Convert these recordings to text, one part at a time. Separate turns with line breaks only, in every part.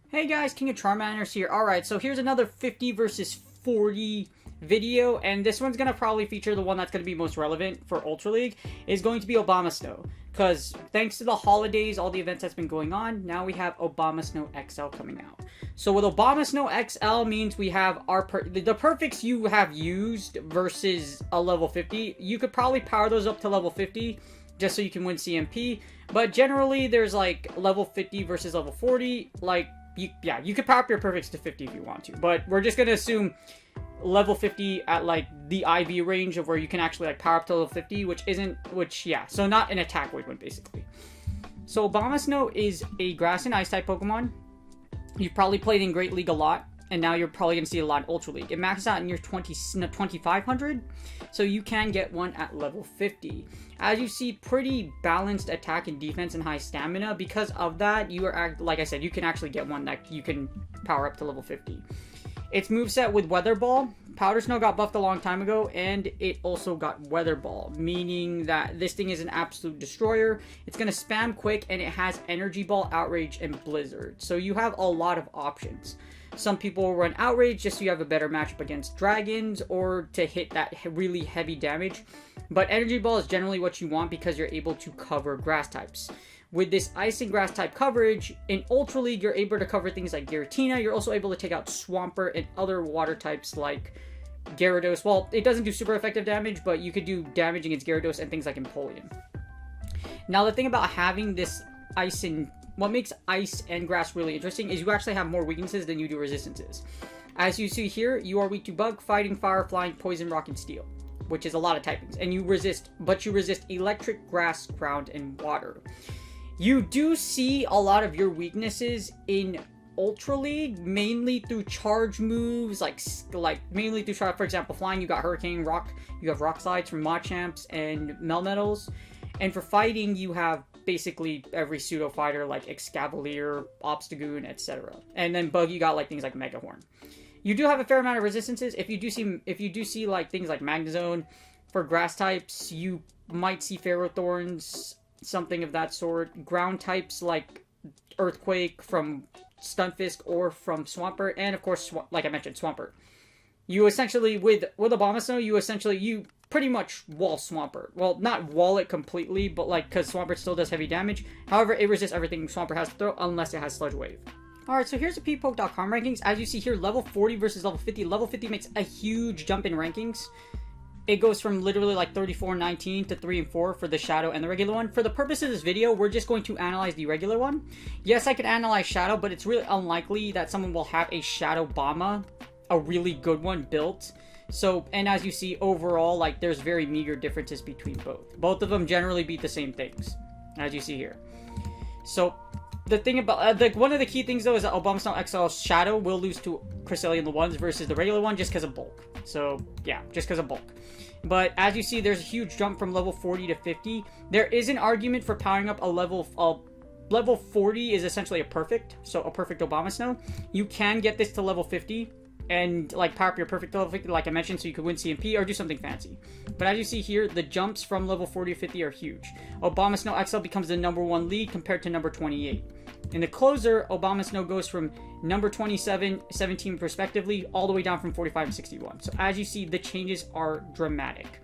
Hey guys, King of Charmanders here. Alright, so here's another 50 versus 40 video, and this one's going to probably feature the one that's going to be most relevant for Ultra League, is going to be OBAMASNOW. Because thanks to the holidays, all the events that's been going on, now we have OBAMASNOW XL coming out. So with OBAMASNOW XL means we have the perfects you have used versus a level 50. You could probably power those up to level 50 just so you can win CMP. But generally, there's like level 50 versus level 40. Like, you could power up your perfects to 50 if you want to. But we're just going to assume level 50 at like the IV range of where you can actually like power up to level 50, so not an attack weight one basically. So OBAMASNOW is a grass and ice type Pokemon. You've probably played in Great League a lot, and now you're probably going to see a lot in Ultra League. It maxes out in your 2500, so you can get one at level 50. As you see, pretty balanced attack and defense and high stamina. Because of that, like I said, you can actually get one that you can power up to level 50. Its moveset with Weather Ball. Powder Snow got buffed a long time ago, and it also got Weather Ball, meaning that this thing is an absolute destroyer. It's going to spam quick, and it has Energy Ball, Outrage, and Blizzard. So you have a lot of options. Some people will run Outrage just so you have a better matchup against dragons or to hit that really heavy damage. But Energy Ball is generally what you want because you're able to cover grass types. With this ice and grass type coverage, in Ultra League, you're able to cover things like Giratina. You're also able to take out Swampert and other water types like Gyarados. Well, it doesn't do super effective damage, but you could do damage against Gyarados and things like Empoleon. Now, the thing about having this ice and what makes ice and grass really interesting is you actually have more weaknesses than you do resistances. As you see here, you are weak to bug, fighting, fire, flying, poison, rock, and steel, which is a lot of typings. And you resist electric, grass, ground, and water. You do see a lot of your weaknesses in Ultra League, mainly through charge moves, like mainly through charge. For example, flying, you got Hurricane, Rock, you have Rock Slides from Machamps and Melmetals. And for fighting, you have basically every pseudo fighter like Excavalier, Obstagoon, etc. And then bug, you got like things like Megahorn. You do have a fair amount of resistances. If you do see like things like Magnezone for grass types, you might see Ferrothorns, something of that sort. Ground types like Earthquake from Stunfisk or from Swampert, and of course, like I mentioned, Swampert. You essentially with OBAMASNOW, you pretty much wall Swampert. Well, not wall it completely, but like, because Swampert still does heavy damage. However, it resists everything Swampert has to throw unless it has Sludge Wave. Alright, so here's the PvPoke.com rankings. As you see here, level 40 versus level 50. Level 50 makes a huge jump in rankings. It goes from literally like 34-19 to 3 and 4 for the Shadow and the regular one. For the purpose of this video, we're just going to analyze the regular one. Yes, I could analyze Shadow, but it's really unlikely that someone will have a Shadow Bama, a really good one, built. So, and as you see, overall, like, there's very meager differences between both. Both of them generally beat the same things, as you see here. So, the thing about, one of the key things, though, is that OBAMASNOW XL Shadow will lose to Cresselia in the ones versus the regular one just because of bulk. So, yeah, just because of bulk. But as you see, there's a huge jump from level 40 to 50. There is an argument for powering up a level 40 is essentially a perfect. So, a perfect OBAMASNOW. You can get this to level 50 and like power up your perfect level 50, like I mentioned, so you could win CMP or do something fancy. But as you see here, the jumps from level 40 to 50 are huge. OBAMASNOW XL becomes the #1 lead compared to number 28. In the closer, OBAMASNOW goes from number 27, 17 respectively, all the way down from 45 and 61. So as you see, the changes are dramatic.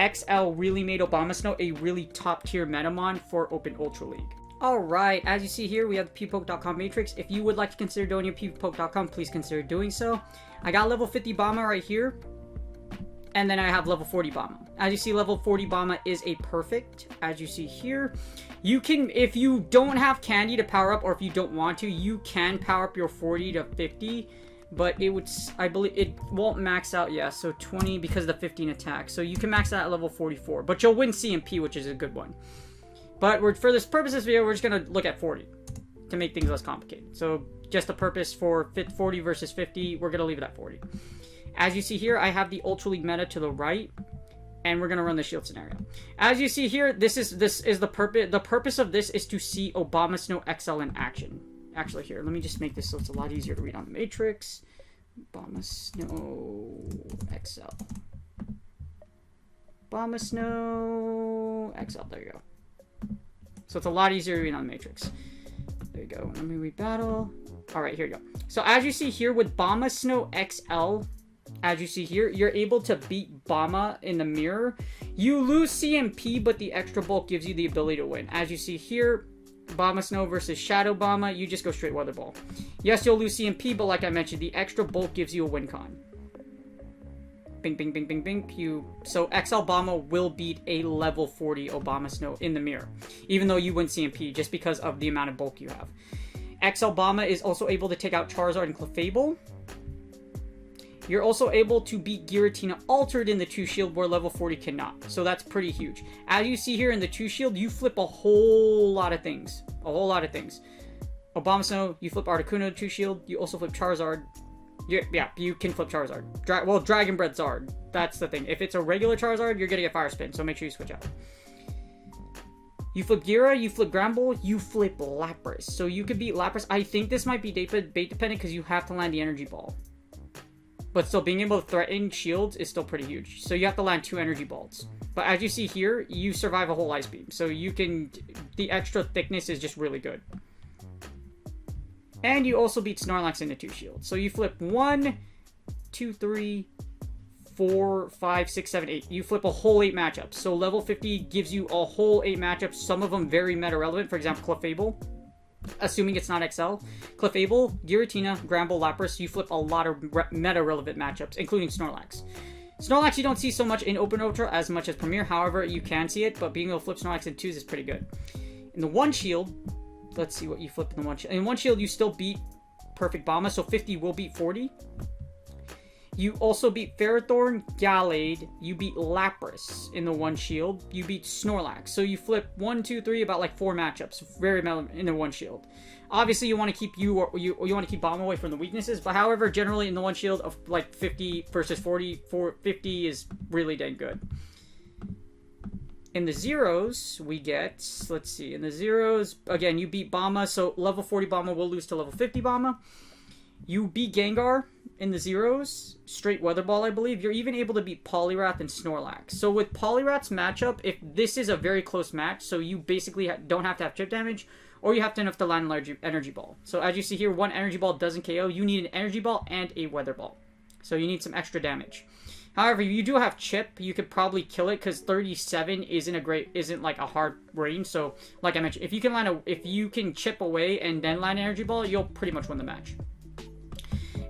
XL really made OBAMASNOW a really top tier Metamon for Open Ultra League. Alright, as you see here, we have the PvPoke.com matrix. If you would like to consider donating PvPoke.com, please consider doing so. I got level 50 Bama right here, and then I have level 40 Bama. As you see, level 40 Bama is a perfect. As you see here, you can, if you don't have candy to power up, or if you don't want to, you can power up your 40 to 50, but it would, I believe, it won't max out, yeah, so 20 because of the 15 attack. So you can max that at level 44, but you'll win CMP, which is a good one. But for this purpose of this video, we're just going to look at 40 to make things less complicated. So just a purpose for 40 versus 50, we're going to leave it at 40. As you see here, I have the Ultra League meta to the right, and we're going to run the shield scenario. As you see here, this is the purpose. The purpose of this is to see ABOMASNOW XL in action. Actually, here, let me just make this so it's a lot easier to read on the Matrix. ABOMASNOW XL. ABOMASNOW XL. There you go. So it's a lot easier to read on the Matrix. There you go. Let me read battle. All right, here you go. So as you see here with ABOMASNOW XL, as you see here, you're able to beat Bama in the mirror. You lose CMP, but the extra bulk gives you the ability to win. As you see here, ABOMASNOW versus Shadow Bama, you just go straight Weather Ball. Yes, you'll lose CMP, but like I mentioned, the extra bulk gives you a win con. Bing, bing, bing, bing, bing. So XL Bama will beat a level 40 ABOMASNOW in the mirror, even though you win CMP, just because of the amount of bulk you have. XL Bama is also able to take out Charizard and Clefable. You're also able to beat Giratina Altered in the 2 shield where level 40 cannot. So that's pretty huge. As you see here in the 2 shield, you flip a whole lot of things. A whole lot of things. ABOMASNOW, you flip Articuno 2 shield. You also flip Charizard. Yeah, you can flip Charizard. Dragon Breath Zard. That's the thing. If it's a regular Charizard, you're going to get Fire Spin. So make sure you switch out. You flip Gira, you flip Gramble, you flip Lapras. So you could beat Lapras. I think this might be bait dependent because you have to land the Energy Ball. But still, being able to threaten shields is still pretty huge. So you have to land 2 energy balls. But as you see here, you survive a whole Ice Beam. So you can... The extra thickness is just really good. And you also beat Snorlax into 2 shields. So you flip 1, 2, 3, 4, 5, 6, 7, 8. You flip a whole 8 matchups. So level 50 gives you a whole 8 matchups. Some of them very meta-relevant. For example, Clefable. Assuming it's not XL. Clefable, Giratina, Gramble, Lapras, you flip a lot of meta-relevant matchups, including Snorlax. Snorlax you don't see so much in Open Ultra as much as Premier, however, you can see it, but being able to flip Snorlax in 2s is pretty good. In the 1 shield, let's see what you flip in the 1 shield. In 1 shield, you still beat Perfect Bama, so 50 will beat 40. You also beat Ferrothorn, Gallade, you beat Lapras in the 1 shield, you beat Snorlax. So you flip 1, 2, 3, about like 4 matchups, very in the 1 shield. Obviously you want to keep you want to keep Bomb away from the weaknesses, but however, generally in the 1 shield of like 50 versus 40, 50 is really dang good. In the zeros, we get, let's see, in the zeros, again, you beat Bama, so level 40 Bama will lose to level 50 Bama. You beat Gengar in the zeros, straight Weather Ball, I believe. You're even able to beat Poliwrath and Snorlax. So with Poliwrath's matchup, if this is a very close match, so you basically don't have to have chip damage, or you have to land a large Energy Ball. So as you see here, 1 Energy Ball doesn't KO. You need an Energy Ball and a Weather Ball. So you need some extra damage. However, if you do have chip, you could probably kill it because 37 isn't like a hard range. So like I mentioned, if you can chip away and then land an Energy Ball, you'll pretty much win the match.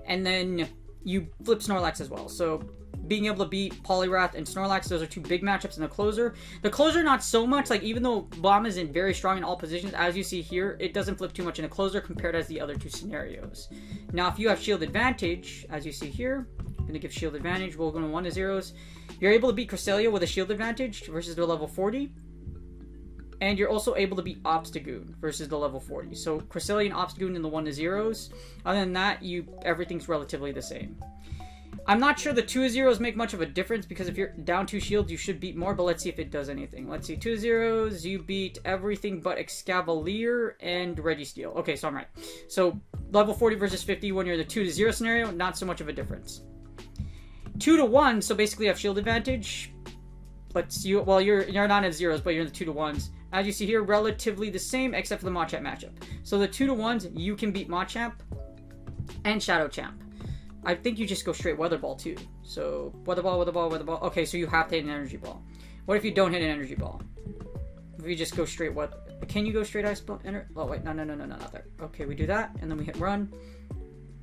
And then you flip Snorlax as well. So being able to beat Poliwrath and Snorlax, those are 2 big matchups in the closer. The closer, not so much. Like, even though Bomb is very strong in all positions, as you see here, it doesn't flip too much in a closer compared to the other 2 scenarios. Now, if you have Shield Advantage, as you see here, I'm going to give Shield Advantage. We'll go to 1 to 0s. You're able to beat Cresselia with a Shield Advantage versus the level 40. And you're also able to beat Obstagoon versus the level 40. So Cresselia and Obstagoon in the 1 to 0s. Other than that, everything's relatively the same. I'm not sure the 2 to 0s make much of a difference because if you're down 2 shields, you should beat more. But let's see if it does anything. Let's see. 2 to 0s, you beat everything but Excavalier and Registeel. Okay, so I'm right. So level 40 versus 50 when you're in the 2 to 0 scenario, not so much of a difference. 2 to 1, so basically you have shield advantage. You're not in zeros, but you're in the 2 to 1s. As you see here, relatively the same except for the Machamp matchup. So the 2 to 1s, you can beat Machamp and Shadow Champ. I think you just go straight Weather Ball too. So Weather Ball, Weather Ball, Weather Ball. Okay, so you have to hit an Energy Ball. What if you don't hit an Energy Ball? If you just go straight can you go straight Ice Ball? Oh wait, no, not there. Okay, we do that, and then we hit Run.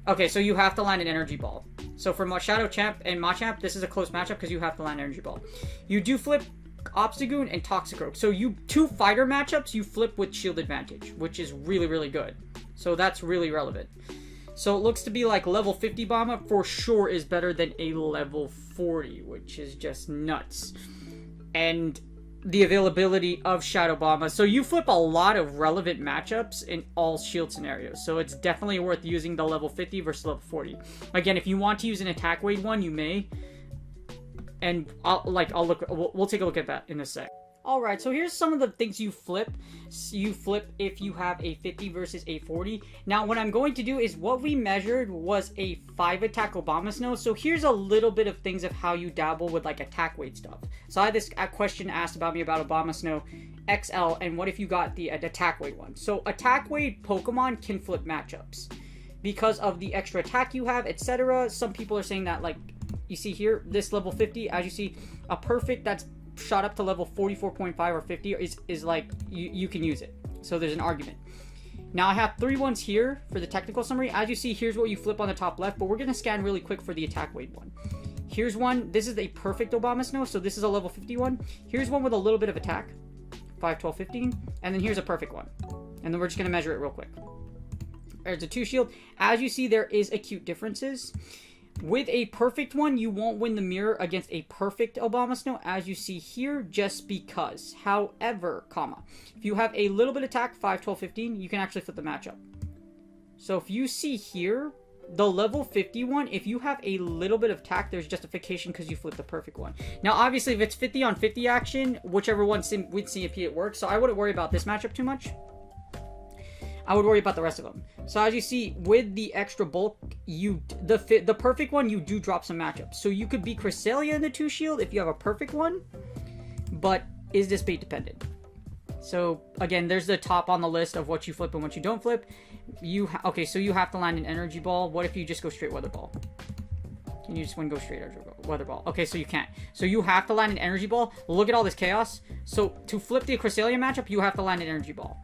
Okay, so you have to land an Energy Ball. So for Shadow Champ and Machamp, this is a close matchup because you have to land an Energy Ball. You do flip Obstagoon and Toxicroak. So 2 fighter matchups, you flip with shield advantage, which is really, really good. So that's really relevant. So it looks to be like level 50 Bama for sure is better than a level 40, which is just nuts. And the availability of Shadow Bomba. So you flip a lot of relevant matchups in all shield scenarios. So it's definitely worth using the level 50 versus level 40. Again, if you want to use an attack weight one, you may. And we'll take a look at that in a sec. Alright, so here's some of the things you flip. You flip if you have a 50 versus a 40. Now, what I'm going to do is what we measured was a 5 attack ABOMASNOW. So here's a little bit of things of how you dabble with like attack weight stuff. So I had this question asked about me about ABOMASNOW XL and what if you got the attack weight one. So attack weight Pokemon can flip matchups because of the extra attack you have, etc. Some people are saying that, like, you see here, this level 50, as you see, a perfect that's shot up to level 44.5 or 50 is like you can use it. So there's an argument. Now I have 3 ones here for the technical summary. As you see, here's what you flip on the top left, but we're going to scan really quick for the attack weight one. Here's one. This is a perfect ABOMASNOW, so this is a level 51. Here's one with a little bit of attack, 5, 12, 15, and then here's a perfect one. And then we're just going to measure it real quick. There's a 2 shield. As you see, there is acute differences. With a perfect one, you won't win the mirror against a perfect ABOMASNOW, as you see here, just because. However, if you have a little bit of attack, 5, 12, 15, you can actually flip the matchup. So if you see here, the level 51, if you have a little bit of attack, there's justification because you flip the perfect one. Now, obviously, if it's 50 on 50 action, whichever one with CMP it works, so I wouldn't worry about this matchup too much. I would worry about the rest of them. So as you see, with the extra bulk, the perfect one, you do drop some matchups. So you could beat Cresselia in the 2 shield if you have a perfect one, but is this bait dependent? So again, there's the top on the list of what you flip and what you don't flip. Okay, so you have to land an energy ball. What if you just go straight weather ball? Can you just go straight weather ball? Okay, so you can't. So you have to land an energy ball. Look at all this chaos. So to flip the Cresselia matchup, you have to land an energy ball.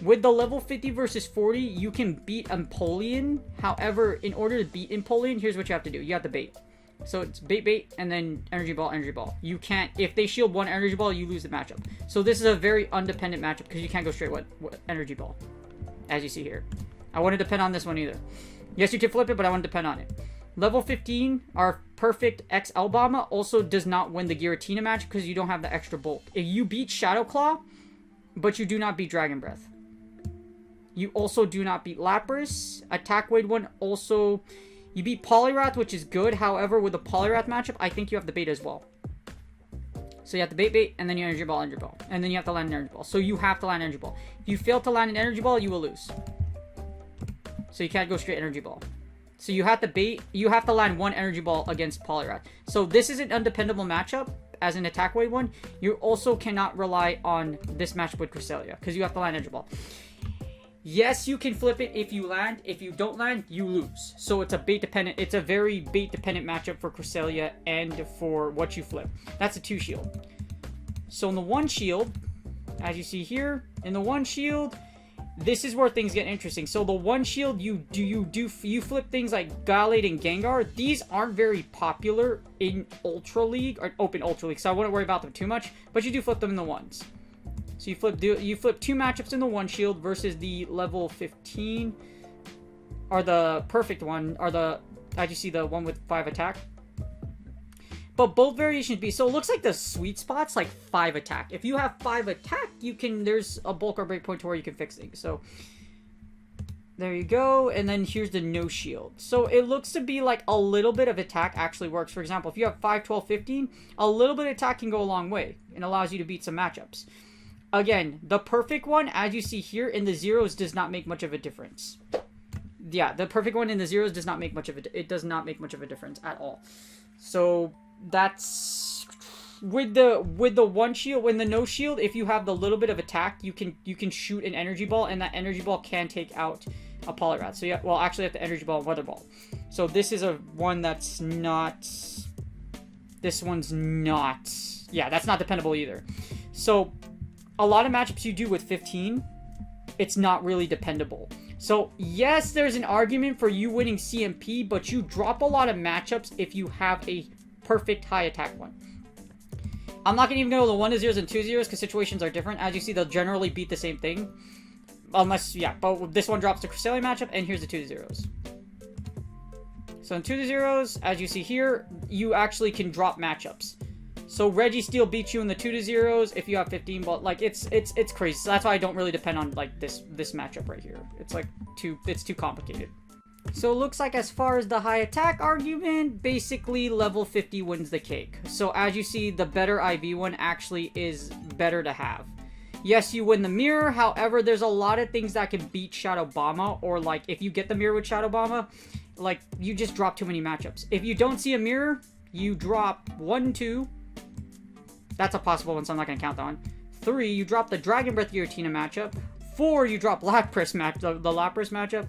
With the level 50 versus 40, you can beat Empoleon. However, in order to beat Empoleon, here's what you have to do. You have to bait. So it's bait, and then energy ball, energy ball. You can't, if they shield one energy ball, you lose the matchup. So this is a very undependent matchup because you can't go straight with energy ball, as you see here. I wouldn't depend on this one either. Yes, you can flip it, but I wouldn't depend on it. Level 15, our perfect XL Bomba also does not win the Giratina match because you don't have the extra bulk. If you beat Shadow Claw, but you do not beat Dragon Breath. You also do not beat Lapras. Attack weight one also... You beat Poliwrath, which is good. However, with the Poliwrath matchup, I think you have the bait as well. So you have to bait, and then you energy ball. And then you have to land an energy ball. So you have to land an energy ball. If you fail to land an energy ball, you will lose. So you can't go straight energy ball. So you have to bait. You have to land one energy ball against Poliwrath. So this is an undependable matchup as an attack weight one. You also cannot rely on this matchup with Cresselia because you have to land energy ball. Yes, you can flip it if you land. If you don't land, you lose. So it's a bait dependent. It's a very bait dependent matchup for Cresselia and for what you flip. That's a 2 shield. So in the 1 shield, as you see here, in the 1 shield, this is where things get interesting. So the 1 shield, you flip things like Gallade and Gengar. These aren't very popular in Ultra League or Open Ultra League, so I wouldn't worry about them too much. But you do flip them in the 1s. So you flip 2 matchups in the 1 shield versus the level 15, or the perfect one, or the, as you see, the one with 5 attack. But both variations be, so it looks like the sweet spot's like 5 attack. If you have 5 attack, you can, there's a bulk or breakpoint to where you can fix things. So there you go. And then here's the no shield. So it looks to be like a little bit of attack actually works. For example, if you have 5, 12, 15, a little bit of attack can go a long way and allows you to beat some matchups. Again, the perfect one, as you see here, in the zeros does not make much of a difference. Yeah, the perfect one in the zeros does not make much of it does not make much of a difference at all. So that's with the 1 shield. When the no shield, if you have the little bit of attack, you can shoot an energy ball, and that energy ball can take out a Poliwrath. So yeah, well, actually have the energy ball and weather ball. So this is a one that's not. This one's not. Yeah, that's not dependable either. So a lot of matchups you do with 15, it's not really dependable. So yes, there's an argument for you winning CMP, but you drop a lot of matchups if you have a perfect high attack one. I'm not going to even go to the 1 to 0s and 2 0s because situations are different. As you see, they'll generally beat the same thing. Unless, yeah, but this one drops the Cresselia matchup, and here's the 2 to 0s. So in 2 to 0s, as you see here, you actually can drop matchups. So Registeel beats you in the 2-0s if you have 15, but like it's crazy. So that's why I don't really depend on like this matchup right here. It's like it's too complicated. So it looks like as far as the high attack argument, basically level 50 wins the cake. So as you see, the better IV one actually is better to have. Yes, you win the mirror. However, there's a lot of things that can beat Shadow Bomba, or like if you get the mirror with Shadow Bomba, like you just drop too many matchups. If you don't see a mirror, you drop 1, 2. That's a possible one, so I'm not gonna count that one. 3, you drop the Dragon Breath Giratina matchup. 4, you drop Lapras the Lapras matchup.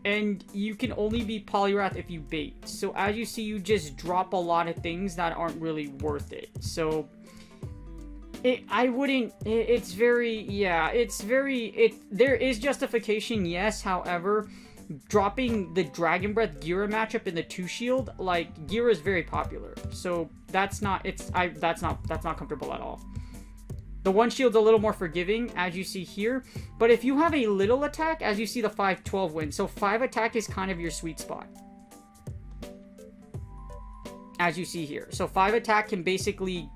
And you can only beat Poliwrath if you bait. So as you see, you just drop a lot of things that aren't really worth it. So it's very, there is justification, yes. However, dropping the Dragon Breath Gira matchup in the 2-shield, like Gira is very popular. So that's not comfortable at all. The 1-shield's a little more forgiving, as you see here. But if you have a little attack, as you see the 5-12 win. So 5 attack is kind of your sweet spot. As you see here. So 5 attack can basically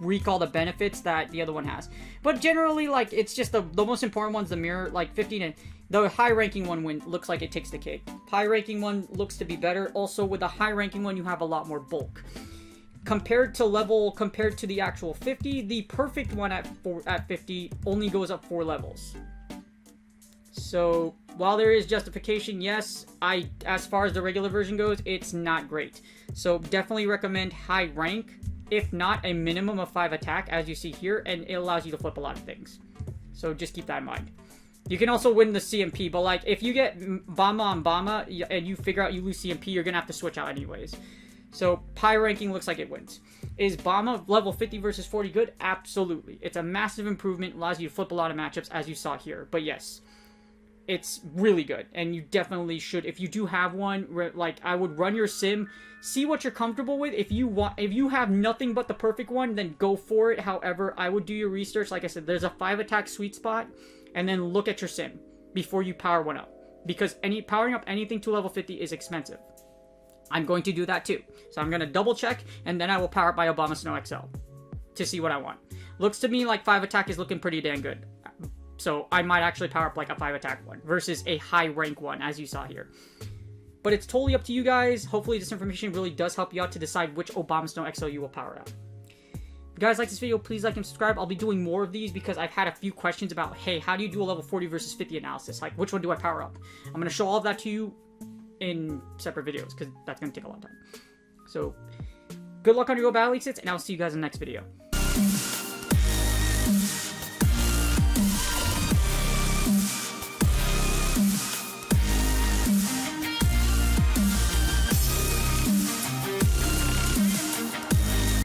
wreak all the benefits that the other one has. But generally, like, it's just the most important one's the mirror. Like 15 and the high ranking one looks like it takes the cake. High ranking one looks to be better. Also, with the high ranking one, you have a lot more bulk. Compared to the actual 50, the perfect one at 50 only goes up 4 levels. So while there is justification, yes, as far as the regular version goes, it's not great. So definitely recommend high rank, if not a minimum of 5 attack, as you see here, and it allows you to flip a lot of things. So just keep that in mind. You can also win the CMP, but like if you get Bama on Bama and you figure out you lose CMP, you're gonna have to switch out anyways. So, high ranking looks like it wins. Is Bama level 50 versus 40 good? Absolutely. It's a massive improvement, allows you to flip a lot of matchups, as you saw here. But yes, it's really good. And you definitely should, if you do have one, like, I would run your sim, see what you're comfortable with. If you have nothing but the perfect one, then go for it. However, I would do your research. Like I said, there's a 5 attack sweet spot, and then look at your sim before you power one up. Because powering up anything to level 50 is expensive. I'm going to do that too. So I'm going to double check, and then I will power up my ABOMASNOW XL to see what I want. Looks to me like 5 attack is looking pretty dang good. So I might actually power up like a 5 attack one versus a high rank one, as you saw here. But it's totally up to you guys. Hopefully this information really does help you out to decide which ABOMASNOW XL you will power up. If you guys like this video, please like and subscribe. I'll be doing more of these because I've had a few questions about, hey, how do you do a level 40 versus 50 analysis? Like, which one do I power up? I'm going to show all of that to you in separate videos, because that's going to take a lot of time. So, good luck on your Go Battle League sits, and I'll see you guys in the next video.